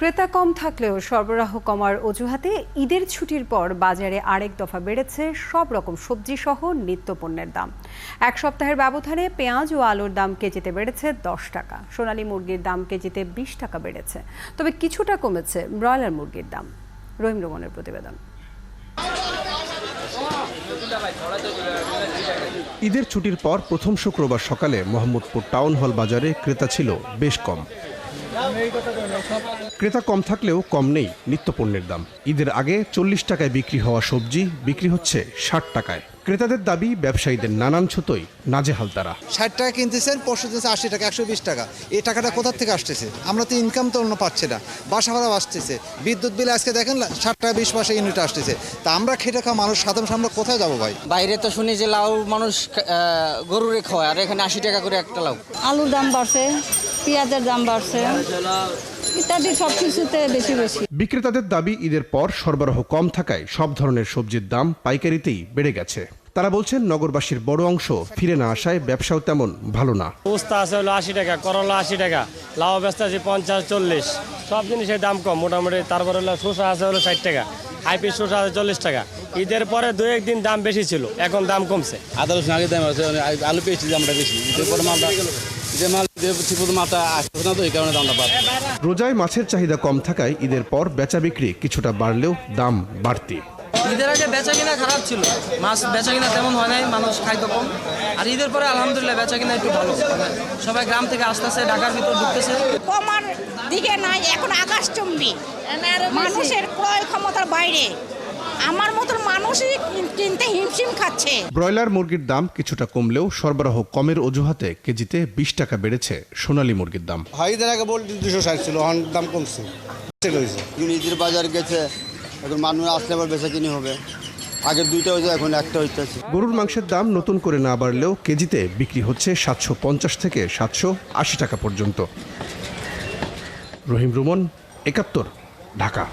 ক্রেতা কম থাকলেও সরবরাহ কমার অজুহাতে ঈদের ছুটির পর বাজারে আরেক দফা বেড়েছে সব রকম সবজি সহ নিত্যপণ্যের দাম। এক সপ্তাহের ব্যবধানে পেঁয়াজ ও আলুর দাম কেজিতে বেড়েছে 10 টাকা, সোনালী মুরগির দাম কেজিতে 20 টাকা বেড়েছে। তবে কিছুটা কমেছে ব্রয়লার মুরগির দাম। রহিম রুমনের প্রতিবেদন। ঈদের ছুটির পর প্রথম শুক্রবার সকালে মোহাম্মদপুর টাউন হল বাজারে ক্রেতা ছিল বেশ কম। ক্রেতা কম থাকলেও কম নেই নিত্যপণ্যের দাম। ঈদের আগে 40 টাকায় বিক্রি হওয়া সবজি বিক্রি হচ্ছে 60 টাকায়। ক্রেতাদের দাবি, ব্যবসায়ীদের নানান ছুতোয় নাজেহাল তারা। 60 টাকা কিনতেছেন, পরশু 80 টাকা, 120 টাকা। এই টাকাটা কোথা থেকে আসতেছে? আমরা তো ইনকাম তো অন্য পাচ্ছি না, বাসা ভাড়া আসতেছে, বিদ্যুৎ বিল আজকে দেখেন 60 টাকা 20 পয়সা ইউনিট আসতেছে। তা আমরা খেটে খাওয়া মানুষ, সাধারণ আমরা কোথায় যাবো ভাই? বাইরে তো শুনি যে লাউ মানুষ গরুরে খাওয়ায়, আর এখানে 80 টাকা করে একটা লাউ। আলুর দাম বাড়ছে, পেঁয়াজের দাম বাড়ছে, ইত্যাদি সবকিছুতে বেশি। বিক্রেতাদের দাবি, ঈদের পর সরবরাহ কম থাকায় সব ধরনের সবজির দাম পাইকারিতেই বেড়ে গেছে। তারা বলছেন, নগরবাসীর বড় অংশ ফিরে না আসায় ব্যবসাও তেমন ভালো না। উস্তা আছে হলো 80 টাকা, করলা 80 টাকা, লাউ ব্যস্ত আছে 50-40, সব জিনিসের দাম কম মোটামুটি। তারপর হলো শসা আছে হলো 60 টাকা, হাইব্রিড শসা আছে 40 টাকা। ঈদের পরে 2-1 দিন দাম বেশি ছিল, এখন দাম কমছে। আদা রসুন আগে দাম আছে, আলু পেয়েছি দামটা বেশি। রোজায় মাছের চাহিদা কম থাকায় ঈদের পর বেচা বিক্রি কিছুটা বাড়লেও দাম বাড়তি। ঈদের আগে বেচা কিনা খারাপ ছিল, মাছ বেচা কিনা তেমন হয় নাই, মানুষ খাইতো কম। আর ঈদের পরে আলহামদুলিল্লাহ বেচা কিনা একটু ভালো, সবাই গ্রাম থেকে আসতেছে, ঢাকার ভিতর ঢুকতেছে। কমার দিকে নাই, এখন আকাশচুম্বী, মানুষের ক্রয় ক্ষমতার বাইরে। আমার মতন মানুষই কিনতে হিমশিম খাচ্ছে। ব্রয়লার মুরগির দাম কিছুটা কমলেও সরবরাহ কমের অজুহাতে কেজিতে 20 টাকা বেড়েছে সোনালী মুরগির দাম। ঈদের আগে বলতে 260 ছিল, এখন দাম কমছে। ঈদের বাজার গেছে, এখন মানুষ আসলে আবার বেচা কিনি হবে। আগে 2টা হয়েছে, এখন 1টা হইতেছে। গরুর মাংসের দাম নতুন করে না বাড়লেও কেজিতে বিক্রি হচ্ছে 750 থেকে 780 টাকা পর্যন্ত। রহিম রুমন, 71, ঢাকা।